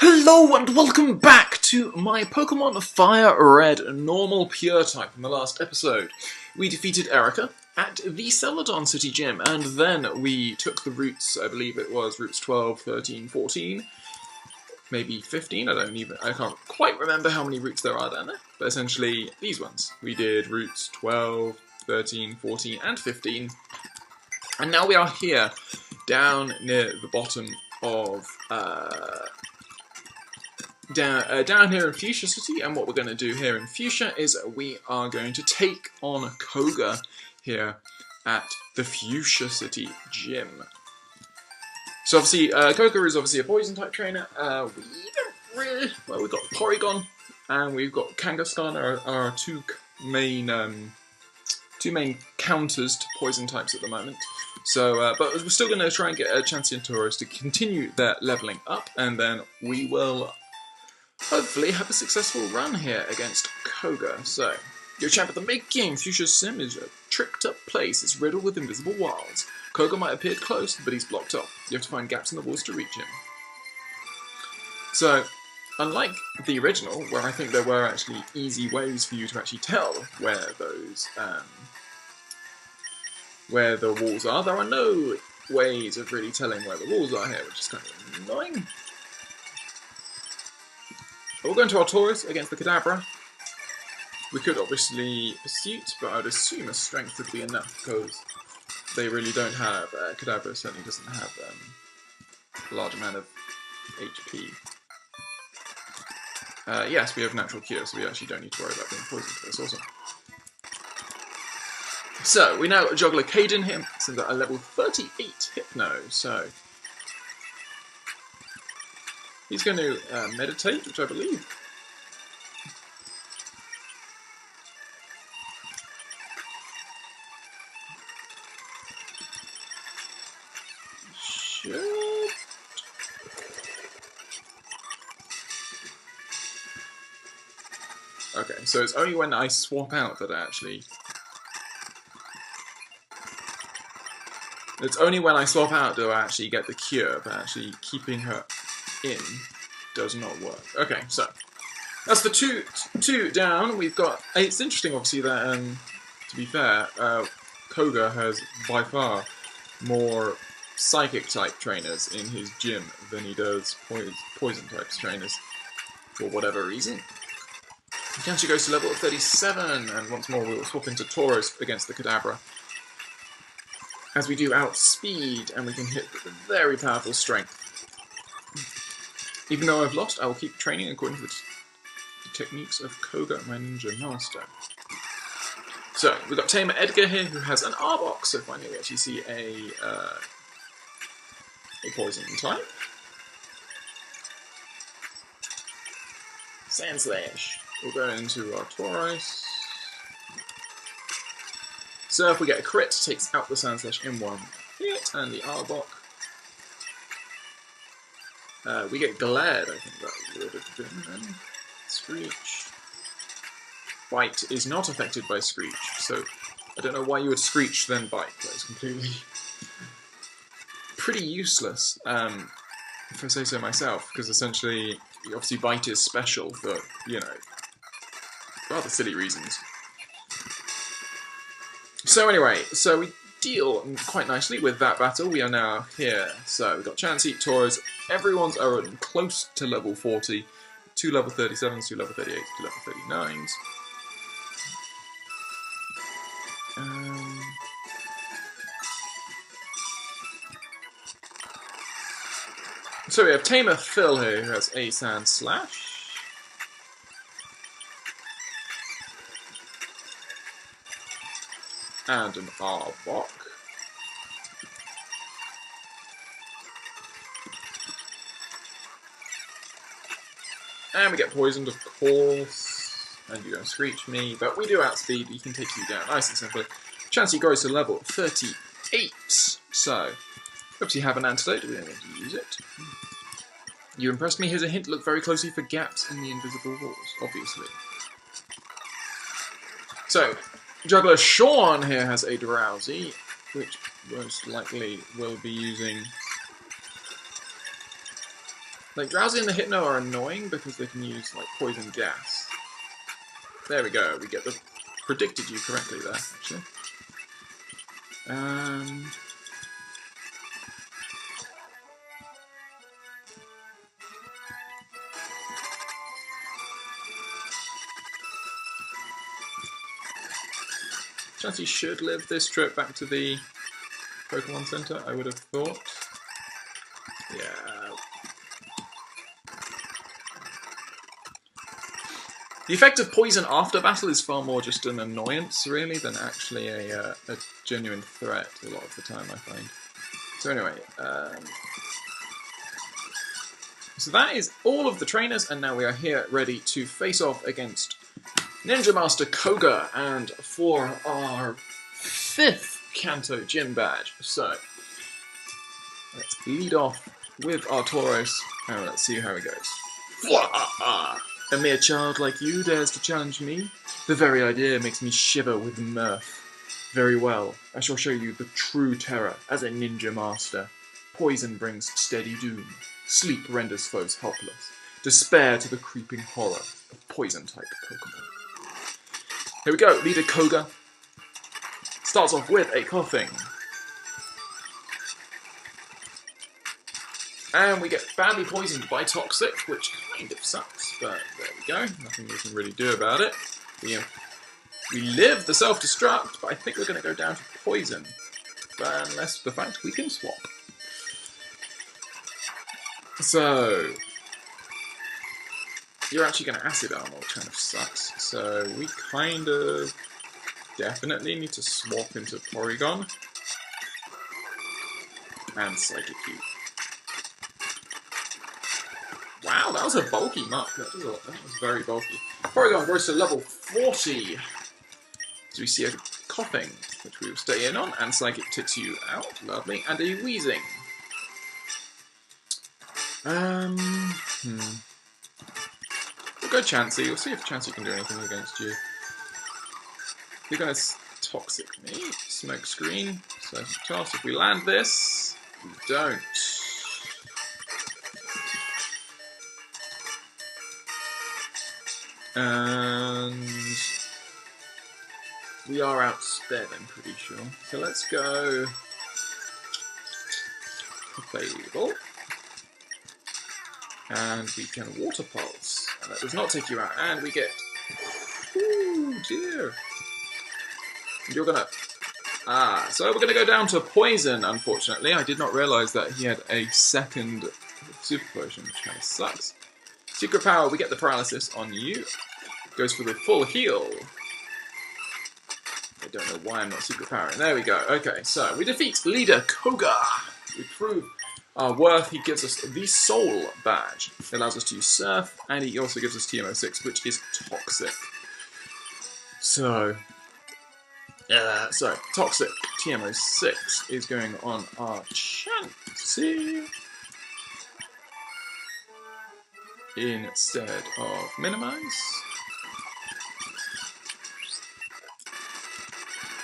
Hello and welcome back to my Pokemon Fire Red normal pure type. In the last episode, we defeated Erica at the Celadon City Gym, and then we took the routes, I believe it was routes 12, 13, 14, maybe 15, I can't quite remember how many routes there are down there, but essentially these ones. We did routes 12, 13, 14, and 15, and now we are here, down near the bottom of, down here in Fuchsia City, and what we're going to do here in Fuchsia is we are going to take on Koga here at the Fuchsia City Gym. So obviously, Koga is obviously a poison type trainer. We've got Porygon and we've got Kangaskhan are our two main counters to poison types at the moment. So, but we're still going to try and get a Chansey Tauros to continue their leveling up, and then we will hopefully have a successful run here against Koga. So, your champ at the making. Fuchsia Sim is a tricked up place. It's riddled with invisible walls. Koga might appear close, but he's blocked off. You have to find gaps in the walls to reach him. So, unlike the original, where I think there were actually easy ways for you to actually tell where those, where the walls are, there are no ways of really telling where the walls are here, which is kind of annoying. But we're going to our Tauros against the Kadabra. We could obviously Pursuit, but I would assume a Strength would be enough, because they really don't have, Kadabra certainly doesn't have a large amount of HP. Yes, we have Natural Cure, so we actually don't need to worry about being poisoned. That's awesome. So, we now Juggler Caden here, so we've got a level 38 Hypno, so he's going to meditate, which I believe. Should. Okay, so it's only when I swap out that I actually. It's only when I swap out do I actually get the cure, but actually keeping her in does not work. Okay, so that's the two down. We've got. It's interesting, obviously, that to be fair, Koga has by far more psychic type trainers in his gym than he does poison types trainers for whatever reason. Chansey goes to level 37, and once more we will swap into Tauros against the Kadabra. As we do outspeed, and we can hit with a very powerful strength. Even though I've lost, I will keep training according to the techniques of Koga, my ninja master. So, we've got Tamer Edgar here, who has an Arbok, so finally we actually see a poison type. Sandslash. We'll go into our Tauros. So if we get a crit, takes out the Sandslash in one hit, and the Arbok. We get Glad, I think that would have been then. Screech. Bite is not affected by Screech, so I don't know why you would Screech then Bite. That is completely pretty useless, if I say so myself, because essentially, obviously Bite is special for, you know, rather silly reasons. So anyway, so we deal quite nicely with that battle. We are now here. So we've got Chansey, Tauros, everyone's are close to level 40. 2 level 37s, 2 level 38s, 2 level 39s. So we have Tamer Phil here, who has a Sandslash. And an Arbok. And we get poisoned, of course. And you don't Screech me, but we do outspeed, we can take you down nice and simply. Chansey grows to level 38. So, perhaps you have an antidote, we don't need to use it. You impressed me, here's a hint, look very closely for gaps in the invisible walls, obviously. So, Juggler Sean here has a Drowsy, which most likely will be using Like, Drowsy and the Hypno are annoying because they can use, like, poison gas. There we go, we get the... predicted you correctly there, actually. Chansey should live this trip back to the Pokemon Center, I would have thought. Yeah. The effect of poison after battle is far more just an annoyance, really, than actually a genuine threat a lot of the time, I find. So anyway, so that is all of the trainers, and now we are here ready to face off against Ninja Master Koga, and for our 5th Kanto Gym badge. So, let's lead off with our Tauros, and let's see how he goes. A mere child like you dares to challenge me? The very idea makes me shiver with mirth. Very well, I shall show you the true terror as a ninja master. Poison brings steady doom. Sleep renders foes helpless. Despair to the creeping horror of poison-type Pokemon. Here we go, Leader Koga starts off with a coughing. And we get badly poisoned by Toxic, which kind of sucks, but there we go. Nothing we can really do about it. We live the self-destruct, but I think we're going to go down to poison. But unless the fact we can swap. So, you're actually going to Acid Armor, which kind of sucks. So we kind of definitely need to swap into Porygon and Psychic Heat. Wow, that was a bulky muck. That was very bulky. Porygon grows to level 40. So we see a coughing, which we will stay in on, and Psychic ticks you out. Lovely. And a wheezing. We'll go Chansey. We'll see if Chansey can do anything against you. You guys toxic me. Smoke screen. So toss. If we land this, we don't. And we are outsped, I'm pretty sure. So let's go Fable. And we can Water Pulse. And that does not take you out. And we get... Ooh, dear. You're gonna... so we're gonna go down to Poison, unfortunately. I did not realise that he had a second Super Potion, which kind of sucks. Secret Power, we get the Paralysis on you. Goes for the full heal. I don't know why I'm not Secret Powering. There we go. Okay, so we defeat Leader Koga. We prove our worth. He gives us the Soul Badge. It allows us to use Surf, and he also gives us TMO6, which is Toxic. So Toxic TMO6 is going on our Chansey instead of Minimize.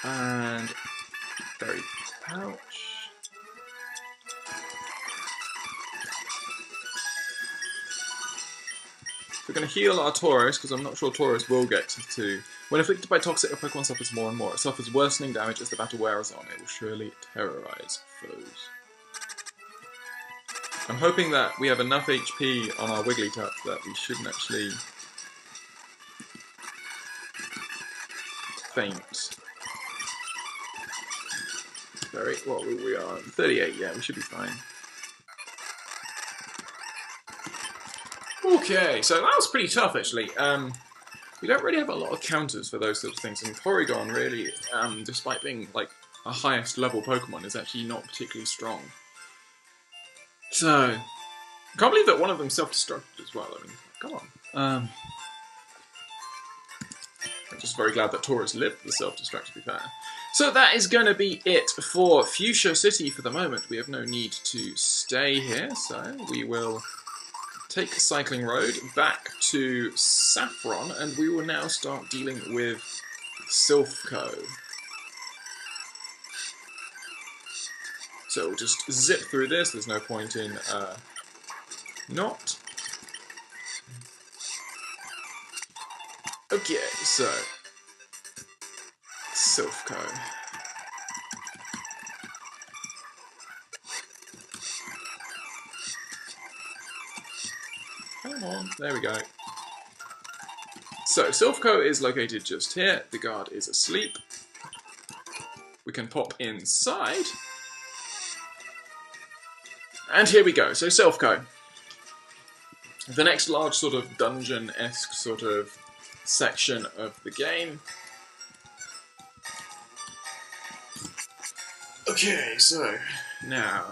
And Berry Pouch. We're going to heal our Tauros, because I'm not sure Tauros will get to... When afflicted by Toxic, a Pokemon suffers more and more. It suffers worsening damage as the battle wears on. It will surely terrorize foes. I'm hoping that we have enough HP on our Wigglytuff that we shouldn't actually faint. What we are? 38, yeah, we should be fine. Okay, so that was pretty tough, actually. We don't really have a lot of counters for those sorts of things, and Porygon really, despite being, like, a highest level Pokemon, is actually not particularly strong. So, I can't believe that one of them self-destructed as well. I mean, come on. I'm just very glad that Tauros lived the self-destruct, to be fair. So that is going to be it for Fuchsia City for the moment. We have no need to stay here, so we will take Cycling Road back to Saffron, and we will now start dealing with Silphco. So we'll just zip through this. There's no point in not. Okay, so Silphco. Come on, there we go. So Silphco is located just here. The guard is asleep. We can pop inside. And here we go. So Silphco. The next large sort of dungeon-esque sort of section of the game. Okay, so now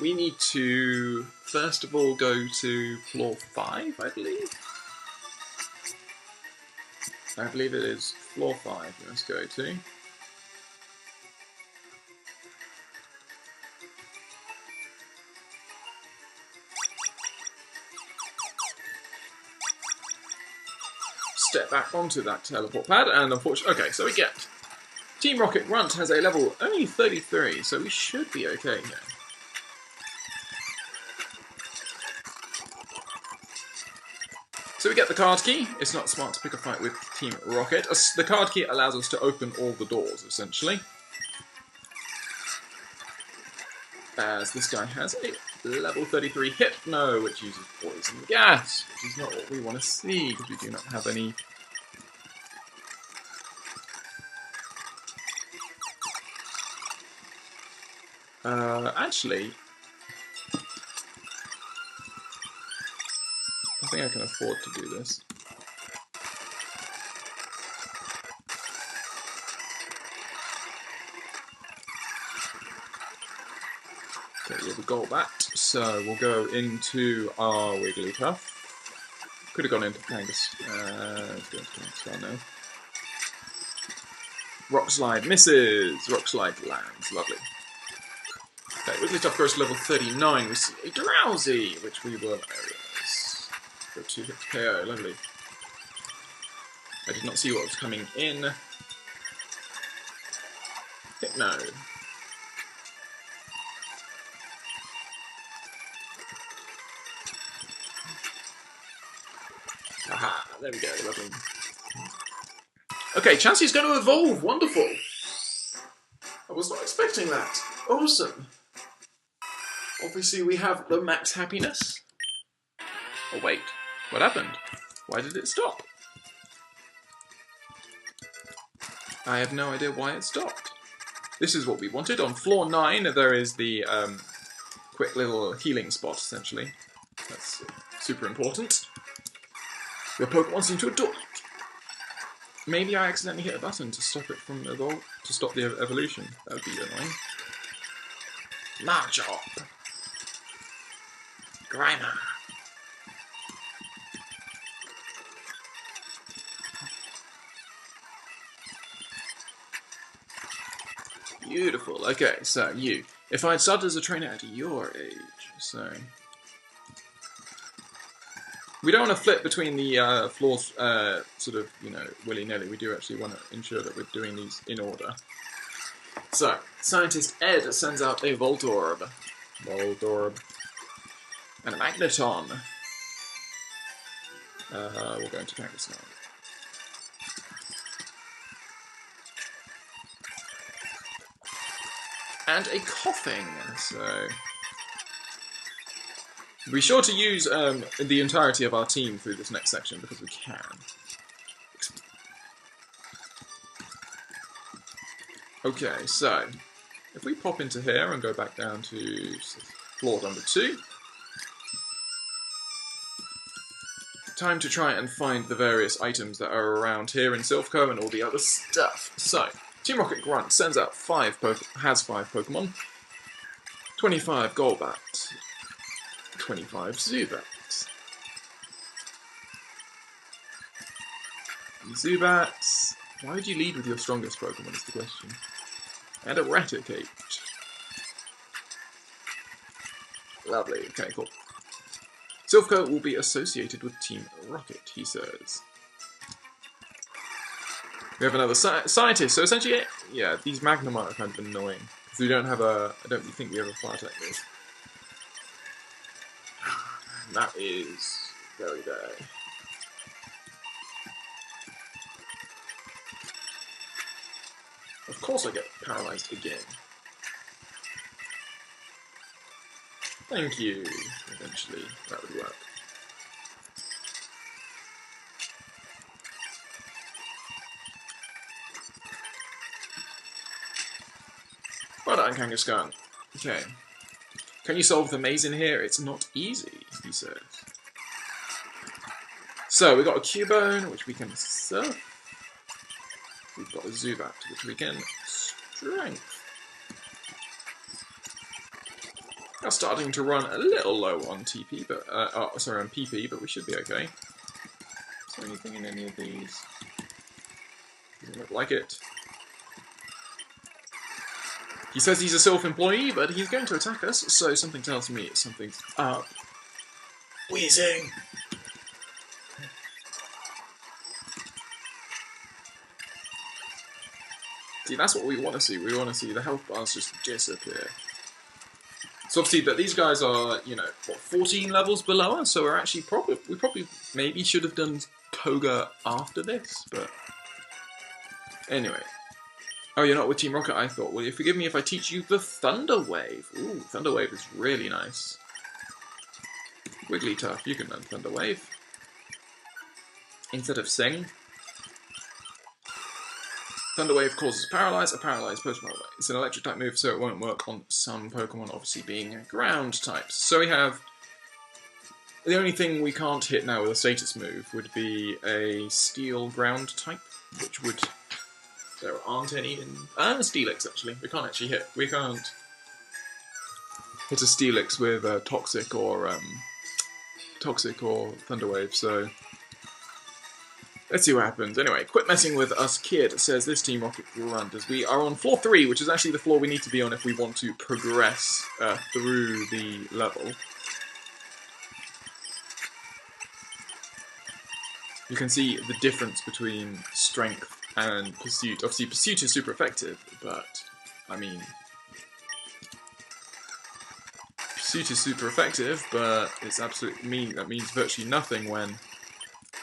we need to first of all go to floor 5, I believe. I believe it is floor 5 we must go to. Step back onto that teleport pad, and unfortunately, okay, so we get Team Rocket Grunt has a level only 33, so we should be okay here. So we get the card key. It's not smart to pick a fight with Team Rocket. The card key allows us to open all the doors, essentially. As this guy has a level 33 Hypno, which uses poison gas, which is not what we want to see, because we do not have any. Actually, I think I can afford to do this. Okay, we have a Golbat, so we'll go into our Wigglytuff. Could have gone into Kangas. Let's go into Kangaskhan now. Rock Slide misses. Rock Slide lands. Lovely. Okay, Wigglytuff goes to level 39. We see a Drowsy, which we will areas. Go 2 hits KO. Lovely. I did not see what was coming in. Hypno. Aha, there we go, lovely. Okay, Chansey's going to evolve, wonderful. I was not expecting that. Awesome. Obviously we have the max happiness. Oh wait, what happened? Why did it stop? I have no idea why it stopped. This is what we wanted. On floor 9 there is the quick little healing spot, essentially. That's super important. Your Pokemon seem to adore it. Maybe I accidentally hit a button to stop it from to stop the evolution. That would be annoying. Marchop. Grimer. Beautiful. Okay, so you. If I had started as a trainer at your age, so we don't want to flip between the floors, sort of, you know, willy-nilly. We do actually want to ensure that we're doing these in order. So, Scientist Ed sends out a Voltorb. And a Magneton. We'll go into Kangaskhan. And a Coughing, so be sure to use the entirety of our team through this next section, because we can. Okay, so if we pop into here and go back down to floor number 2, time to try and find the various items that are around here in Silphco and all the other stuff. So, Team Rocket Grunt sends out 5 Pokemon, 25 Golbat, 25 Zubats. Zubats. Why would you lead with your strongest Pokemon is the question. And a Raticate. Lovely, okay, cool. Silphco will be associated with Team Rocket, he says. We have another scientist, so essentially, yeah, these Magnemite are kind of annoying. Because we don't have a, I don't think we have a fire type move. That is very bad. Of course I get paralyzed again. Thank you. Eventually, that would work. Well done, Kangaskhan. Okay. Can you solve the maze in here? It's not easy, he says. So, we've got a Cubone, which we can surf. We've got a Zubat, which we can strength. We're starting to run a little low on TP, but sorry, on PP, but we should be okay. Is there anything in any of these? Doesn't look like it. He says he's a self-employee, but he's going to attack us, so something tells me something's up. Wheezing! See, that's what we want to see. We want to see the health bars just disappear. So obviously, but these guys are, you know, what, 14 levels below us, so we're actually we probably maybe should have done Koga after this, but anyway. Oh, you're not with Team Rocket, I thought. Will you forgive me if I teach you the Thunder Wave? Ooh, Thunder Wave is really nice. Wigglytuff, you can learn Thunder Wave. Instead of Sing. Thunder Wave causes Paralyze, a Paralyzed Pokemon. It's an electric type move, so it won't work on some Pokemon, obviously being ground types. So we have... The only thing we can't hit now with a status move would be a Steel ground type, which would... There aren't any in... Steelix, actually. We can't actually hit... We can't hit a Steelix with Toxic or Thunder Wave, so... Let's see what happens. Anyway, quit messing with us, kid, says this Team Rocket grunt, as we are on floor 3, which is actually the floor we need to be on if we want to progress through the level. You can see the difference between strength and pursuit. Obviously, pursuit is super effective, but, I mean... Pursuit is super effective, but it's absolutely that means virtually nothing when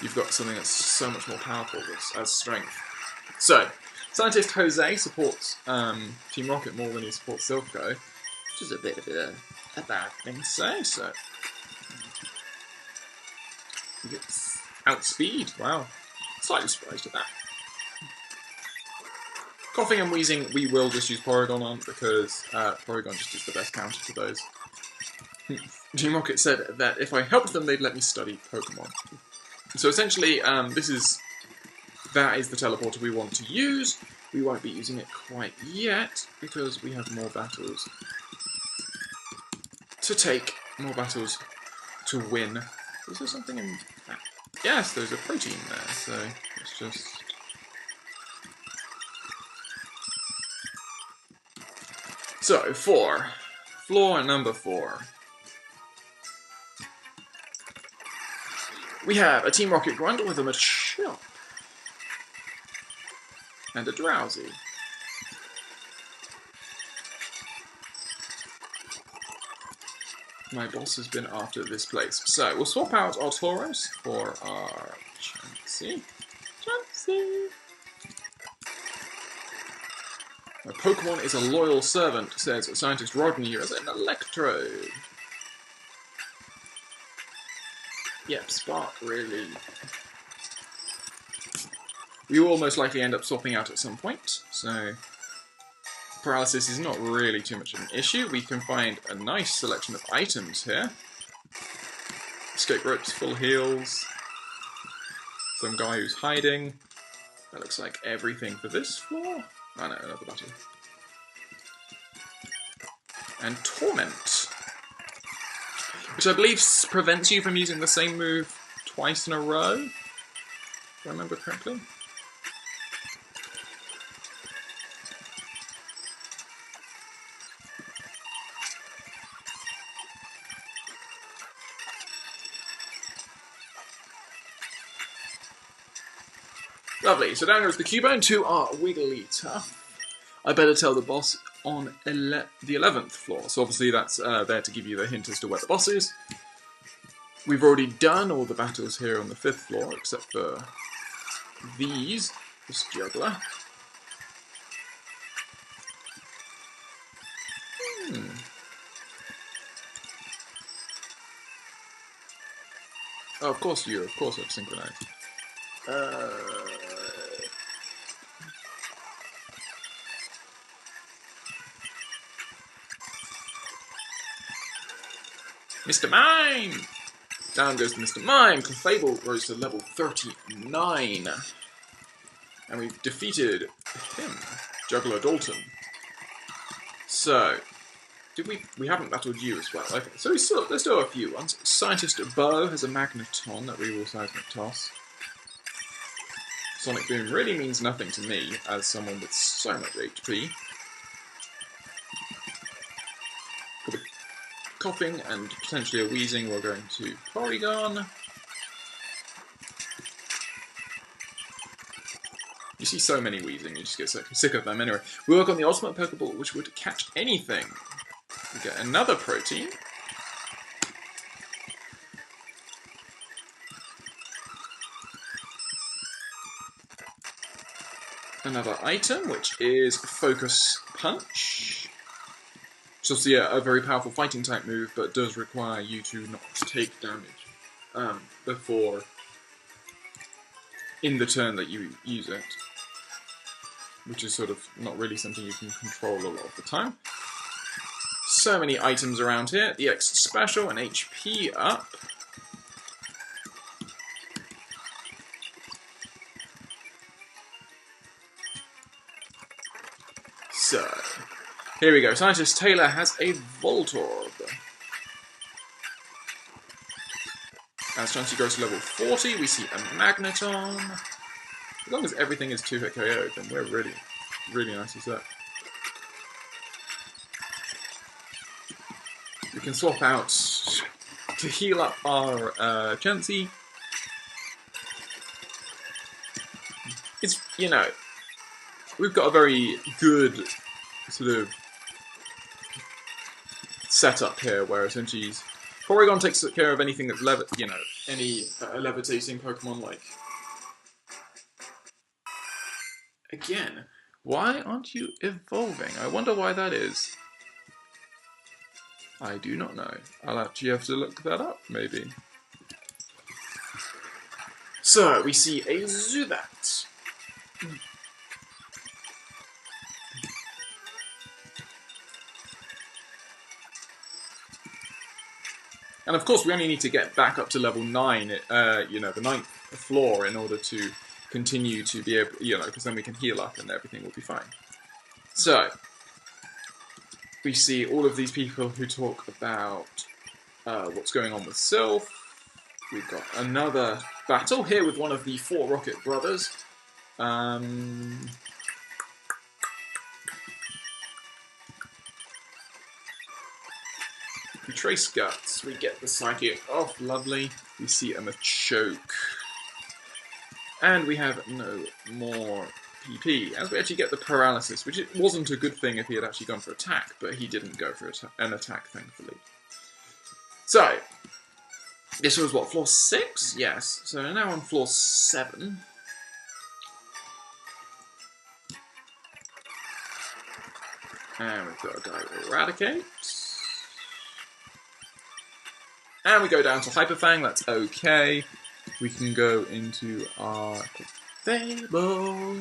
you've got something that's so much more powerful as strength. So, Scientist Jose supports Team Rocket more than he supports Silpho, which is a bit of a bad thing to say, so... He gets outspeed, wow. Slightly surprised at that. Coughing and wheezing, we will just use Porygon on, because Porygon just is the best counter to those. Team Rocket said that if I helped them, they'd let me study Pokemon. So essentially, that is the teleporter we want to use. We won't be using it quite yet, because we have more battles to take, more battles to win. Is there something in that? Yes, there's a protein there, so let's just... So, floor number 4. We have a Team Rocket grunt with a Machop. And a Drowsy. My boss has been after this place. So, we'll swap out our Tauros for our Chansey. Chansey! My Pokemon is a loyal servant, says Scientist Rodney as an Electrode. Yep, Spark, really. We will most likely end up swapping out at some point, so paralysis is not really too much of an issue. We can find a nice selection of items here. Escape ropes, full heals, some guy who's hiding. That looks like everything for this floor. Oh no, another battle. And Torment, which I believe prevents you from using the same move twice in a row, if I remember correctly. Lovely, so down goes the Cubone to our Wigglytuff. I better tell the boss on the 11th floor. So obviously that's there to give you the hint as to where the boss is. We've already done all the battles here on the 5th floor, except for these. This juggler. Oh, of course I've synchronized. Mr. Mime! Down goes to Mr. Mime. Clefable rose to level 39. And we've defeated him, Juggler Dalton. So, we haven't battled you as well. Okay, so there's still a few ones. Scientist Bo has a Magneton that we will seismic toss. Sonic Boom really means nothing to me as someone with so much HP. For the coughing and potentially a wheezing, we're going to Porygon. You see so many wheezing, you just get sick of them anyway. We work on the ultimate Pokeball, which would catch anything. We get another protein. Another item, which is Focus Punch. It's obviously a very powerful fighting type move, but does require you to not take damage before in the turn that you use it. Which is sort of not really something you can control a lot of the time. So many items around here. EX Special and HP up. So, here we go. Scientist Taylor has a Voltorb. As Chansey goes to level 40, we see a Magneton. As long as everything is 2-hit KO, then we're really, really nicely set. We can swap out to heal up our Chansey. It's, you know, we've got a very good sort of setup here, where essentially Porygon takes care of anything that's any levitating Pokemon like. Again, why aren't you evolving? I wonder why that is. I do not know. I'll actually have to look that up, maybe. So, we see a Zubat. And of course, we only need to get back up to level 9, the 9th floor, in order to continue to be able, because then we can heal up and everything will be fine. So, we see all of these people who talk about what's going on with Sylph. We've got another battle here with one of the 4 Rocket Brothers. We trace Guts, we get the Psychic off, lovely. We see a Machoke. And we have no more PP, as we actually get the Paralysis, which it wasn't a good thing if he had actually gone for attack, but he didn't go for an attack, thankfully. So, this was what, floor 6? Yes, so we're now on floor 7. And we've got a guy with Eradicate. And we go down to Hyperfang, that's okay. We can go into our Fable,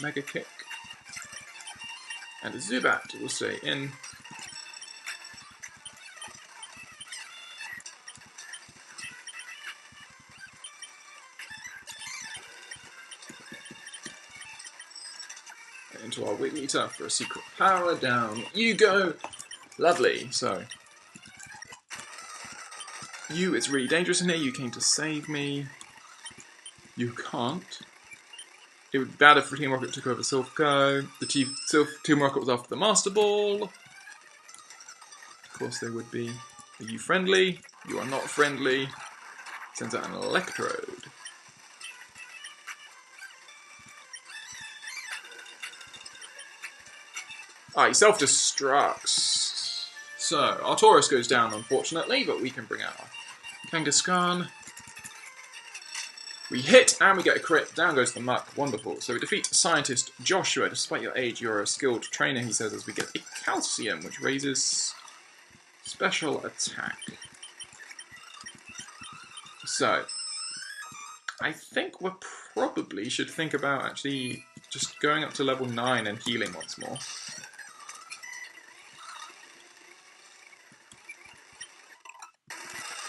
Mega Kick. And a Zubat will stay in. Into our Wigglytuff for a secret power. Down you go. Lovely. So, it's really dangerous in here. You came to save me. You can't. It would be bad if Team Rocket took over Silph. The Team Rocket was after the Master Ball. Of course they would be. Are you friendly? You are not friendly. Sends out an Electrode. Ah, he self-destructs. So, our Taurus goes down, unfortunately, but we can bring out our Kangaskhan. We hit, and we get a crit. Down goes the muck. Wonderful. So we defeat Scientist Joshua. Despite your age, you're a skilled trainer, he says, as we get a calcium, which raises special attack. So, I think we probably should think about actually just going up to level 9 and healing once more.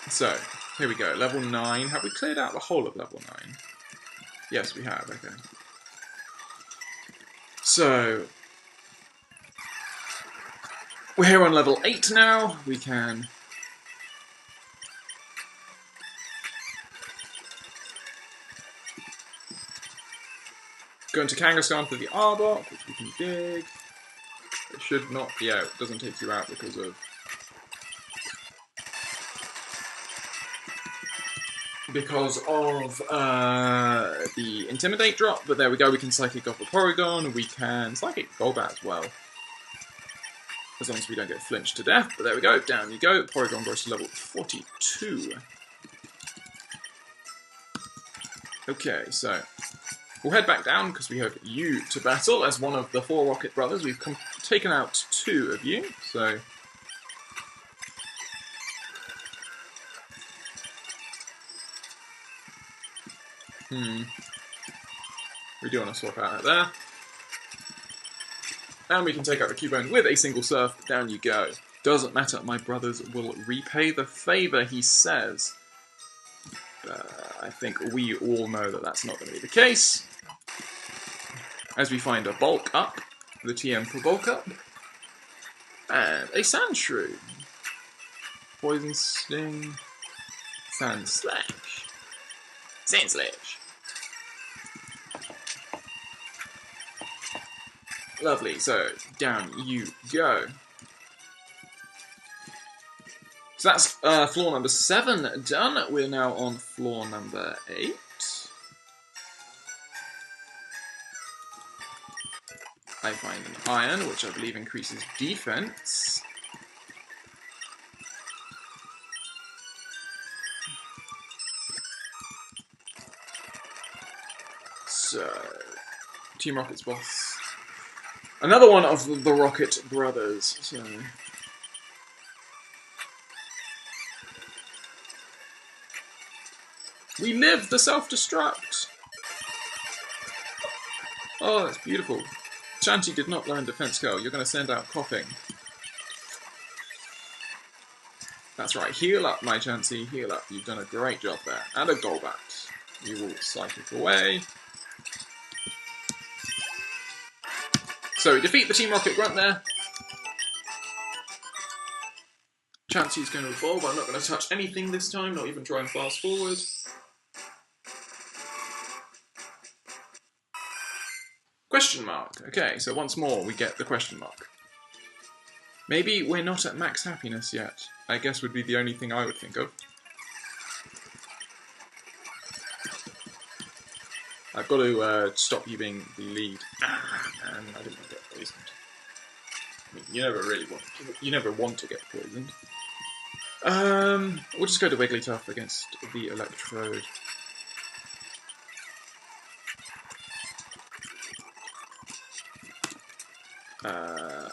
So, here we go, level 9. Have we cleared out the whole of level 9? Yes, we have, okay. So, we're here on level 8 now. We can go into Kangaskhan for the Arbok, which we can dig. It should not be out. It doesn't take you out because of the Intimidate drop, but there we go, we can Psychic off a Porygon, we can Psychic Golbat as well. As long as we don't get flinched to death, but there we go, down you go, Porygon goes to level 42. Okay, so we'll head back down because we have you to battle as one of the 4 Rocket Brothers. We've taken out 2 of you, so we do want to swap out there. And we can take out the Cubone with a single surf. Down you go. Doesn't matter, my brothers will repay the favour, he says. I think we all know that that's not going to be the case. As we find a Bulk Up, the TM for Bulk Up, and a Sandshrew. Poison Sting, Sand Slash, Sand Slash. Lovely, so down you go. So that's floor number 7 done. We're now on floor number 8. I find an iron, which I believe increases defense. So, Team Rocket's boss. Another one of the Rocket Brothers. So, we live the self-destruct! Oh, that's beautiful. Shanti did not learn Defense Curl. You're going to send out coughing. That's right. Heal up, my Chansey. Heal up. You've done a great job there. And a Golbat. You will Psychic away. So we defeat the Team Rocket Grunt there. Chansey's going to evolve. I'm not going to touch anything this time. Not even try and fast forward. Question mark. Okay, so once more we get the question mark. Maybe we're not at max happiness yet. I guess would be the only thing I would think of. I've got to stop you being the lead. And I didn't want to get poisoned. I mean, you never want to get poisoned. We'll just go to Wigglytuff against the Electrode.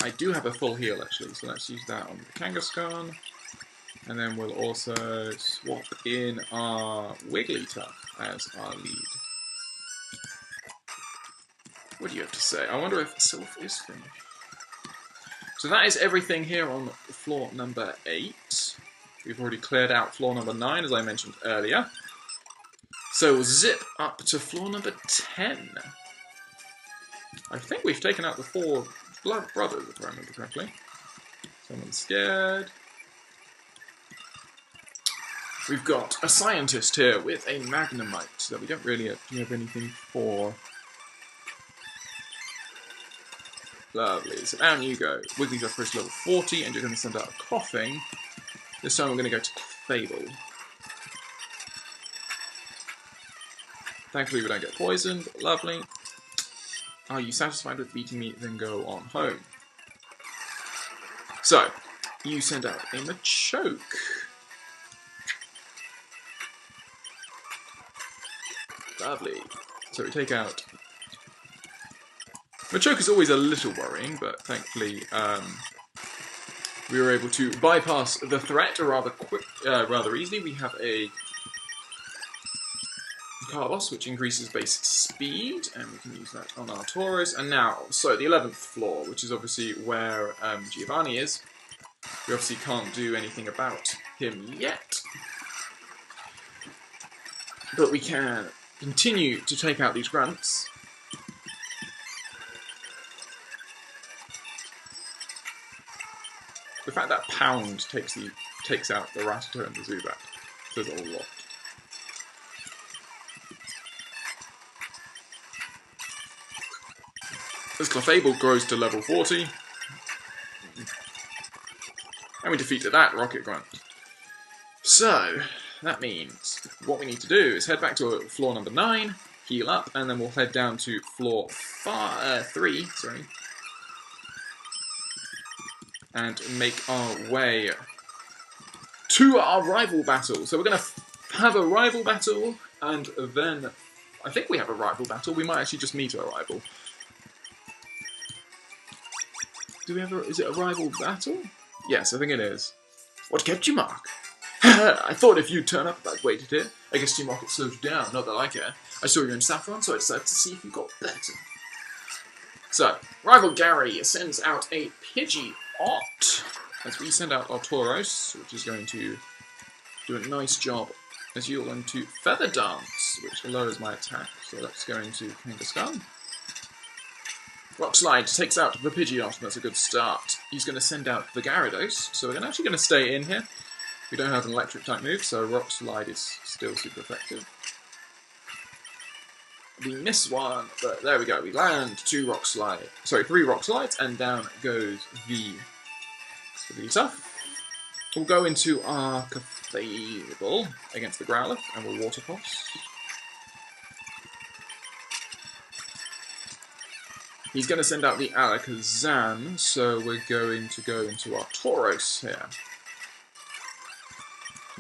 I do have a full heal actually, so let's use that on the Kangaskhan. And then we'll also swap in our Wigglytuff as our lead. What do you have to say? I wonder if Sylph is finished. So that is everything here on floor number 8. We've already cleared out floor number 9, as I mentioned earlier. So we'll zip up to floor number 10. I think we've taken out the 4 Blood Brothers, if I remember correctly. Someone's scared. We've got a Scientist here with a Magnemite that we don't really have anything for. Lovely. So down you go. Wigglytuff first level 40, and you're going to send out a Coughing. This time we're going to go to Fable. Thankfully we don't get poisoned. Lovely. Are you satisfied with beating me? Then go on home. So, you send out a Machoke. Lovely. So we take out... Machoke is always a little worrying, but thankfully we were able to bypass the threat rather easily. We have a Carlos, which increases base speed, and we can use that on our Tauros. And now, so the 11th floor, which is obviously where Giovanni is. We obviously can't do anything about him yet, but we can continue to take out these grunts. The fact that Pound takes out the Rattata and the Zubat says a lot. As Clefable grows to level 40, and we defeated that Rocket Grunt. So, that means what we need to do is head back to floor number 9, heal up, and then we'll head down to floor 3, and make our way to our rival battle. So we're going to have a rival battle, and then I think we have a rival battle. We might actually just meet our rival. Do we have is it a rival battle? Yes, I think it is. What kept you, Mark? I thought if you'd turn up, I'd waited here. I guess Team Rocket slowed you down, not that I care. I saw you in Saffron, so I decided to see if you got better. So, rival Gary sends out a Pidgeot, as we send out our Tauros, which is going to do a nice job as you're going to Feather Dance, which lowers my attack, so that's going to Kangaskhan. Rock Slide takes out the Pidgeot, and that's a good start. He's going to send out the Gyarados, so we're actually going to stay in here. We don't have an electric type move, so Rock Slide is still super effective. We miss one, but there we go. We land 3 Rock Slides, and down goes the stuff. We'll go into our Clefable against the Growlithe, and we'll Water Pulse. He's going to send out the Alakazam, so we're going to go into our Tauros here.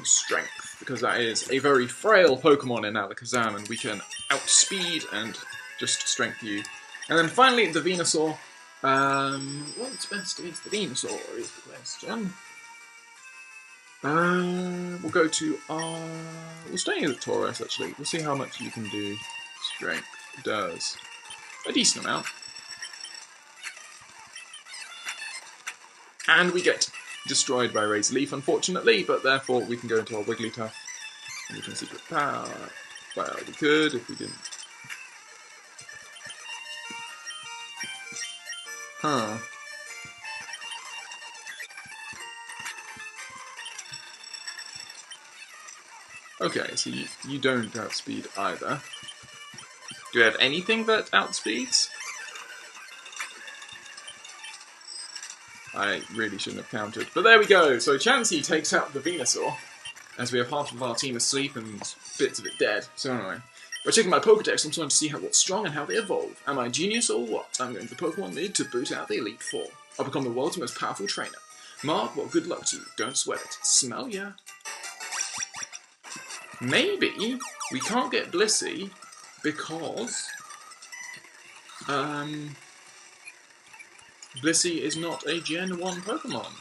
Strength, because that is a very frail Pokemon in Alakazam, and we can outspeed and just strength you. And then finally, the Venusaur. What's best against the Venusaur is the question. We'll go to our... We'll stay with Tauros, actually. We'll see how much you can do. Strength does a decent amount. And we get destroyed by Razor Leaf, unfortunately, but therefore we can go into our Wigglytuff and we can Secret Power. Well, we could if we didn't. Huh. Okay, so you don't outspeed either. Do you have anything that outspeeds? I really shouldn't have counted. But there we go! So Chansey takes out the Venusaur, as we have half of our team asleep and bits of it dead. So anyway, by checking my Pokedex, I'm trying to see what's strong and how they evolve. Am I a genius or what? I'm going to Pokemon Mid to boot out the Elite Four. I'll become the world's most powerful trainer. Mark, well, good luck to you. Don't sweat it. Smell ya. Maybe we can't get Blissey because... Blissey is not a Gen 1 Pokemon.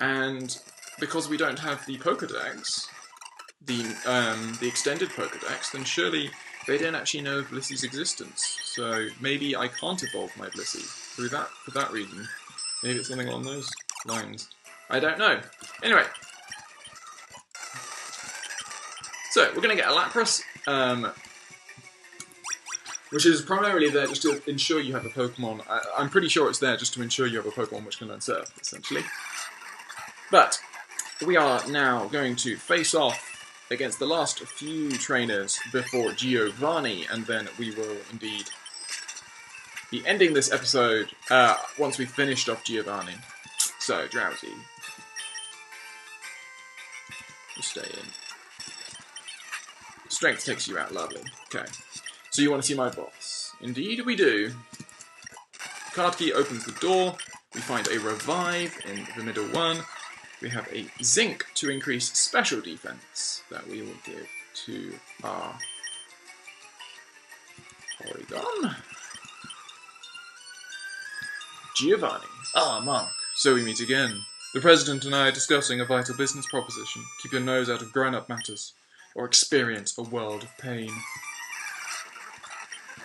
And because we don't have the Pokedex, the extended Pokedex, then surely they don't actually know of Blissey's existence. So maybe I can't evolve my Blissey for that reason. Maybe it's something along those lines. I don't know. Anyway. So, we're going to get a Lapras, which is primarily there just to ensure you have a Pokemon. I'm pretty sure it's there just to ensure you have a Pokemon which can learn Surf, essentially. But we are now going to face off against the last few trainers before Giovanni, and then we will indeed be ending this episode once we've finished off Giovanni. So, Drowsy. Just stay in. Strength takes you out, lovely. Okay. So you want to see my boss? Indeed we do. Card key opens the door. We find a revive in the middle one. We we have a zinc to increase special defense that we will give to our Porygon. Giovanni. Ah, Mark. So we meet again. The President and I are discussing a vital business proposition. Keep your nose out of grown-up matters, or experience a world of pain.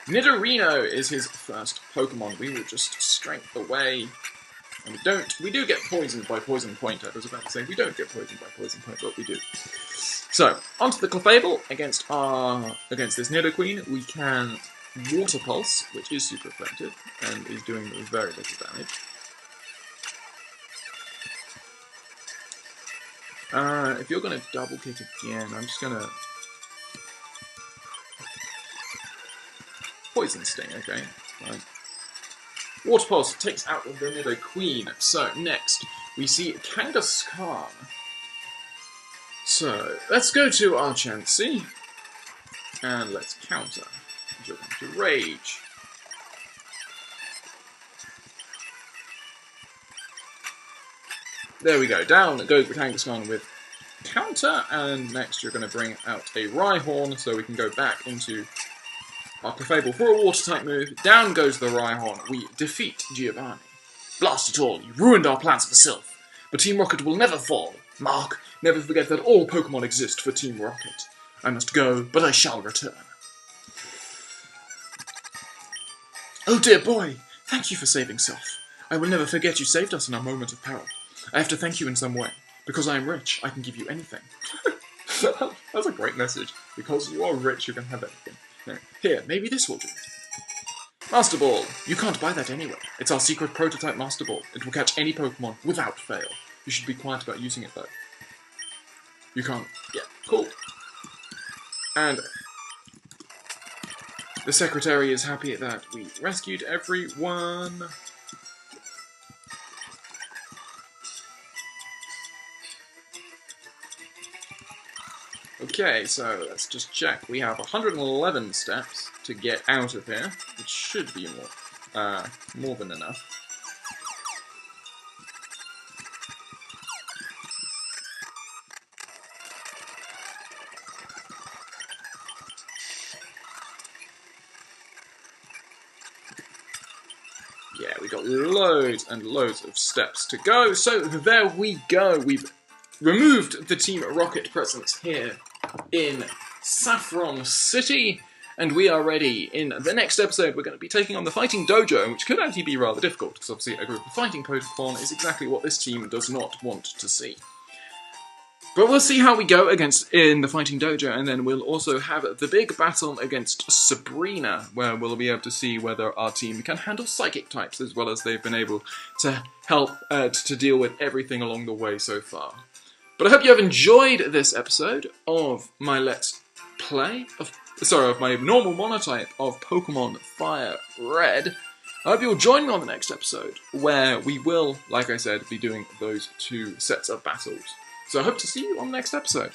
Nidorino is his first Pokemon. We will just strength away. And we do get poisoned by Poison Point. I was about to say we don't get poisoned by Poison Point, but we do. So, onto the Clefable. Against this Nidoqueen, we can Water Pulse, which is super effective, and is doing very little damage. If you're going to double kick again, I'm just going to Poison Sting, okay. Right. Water Pulse takes out the Nidoqueen. So, next, we see Kangaskhan. So, let's go to our Chansey, and let's counter. You're going to Rage. There we go, down goes the Kangaskhan with counter, and next you're going to bring out a Rhyhorn so we can go back into our Clefable for a Water-type move. Down goes the Rhyhorn. We defeat Giovanni. Blast it all, you ruined our plans for Sylph. But Team Rocket will never fall. Mark, never forget that all Pokemon exist for Team Rocket. I must go, but I shall return. Oh dear boy, thank you for saving Sylph. I will never forget you saved us in our moment of peril. I have to thank you in some way. Because I am rich, I can give you anything. That's a great message. Because you are rich, you can have anything. No. Here, maybe this will do. Master Ball. You can't buy that anyway. It's our secret prototype Master Ball. It will catch any Pokemon without fail. You should be quiet about using it though. You can't. Yeah, cool. And the Secretary is happy that we rescued everyone. Okay, so let's just check. We have 111 steps to get out of here, which should be more than enough. Yeah, we got loads and loads of steps to go. So there we go. We've removed the Team Rocket presence here in Saffron City, and we are ready. In the next episode, we're going to be taking on the Fighting Dojo, which could actually be rather difficult, because obviously a group of fighting Pokemon is exactly what this team does not want to see. But we'll see how we go in the Fighting Dojo, and then we'll also have the big battle against Sabrina, where we'll be able to see whether our team can handle Psychic types, as well as they've been able to help to deal with everything along the way so far. But I hope you have enjoyed this episode of my Let's Play, of my normal monotype of Pokemon Fire Red. I hope you'll join me on the next episode, where we will, like I said, be doing those two sets of battles. So I hope to see you on the next episode.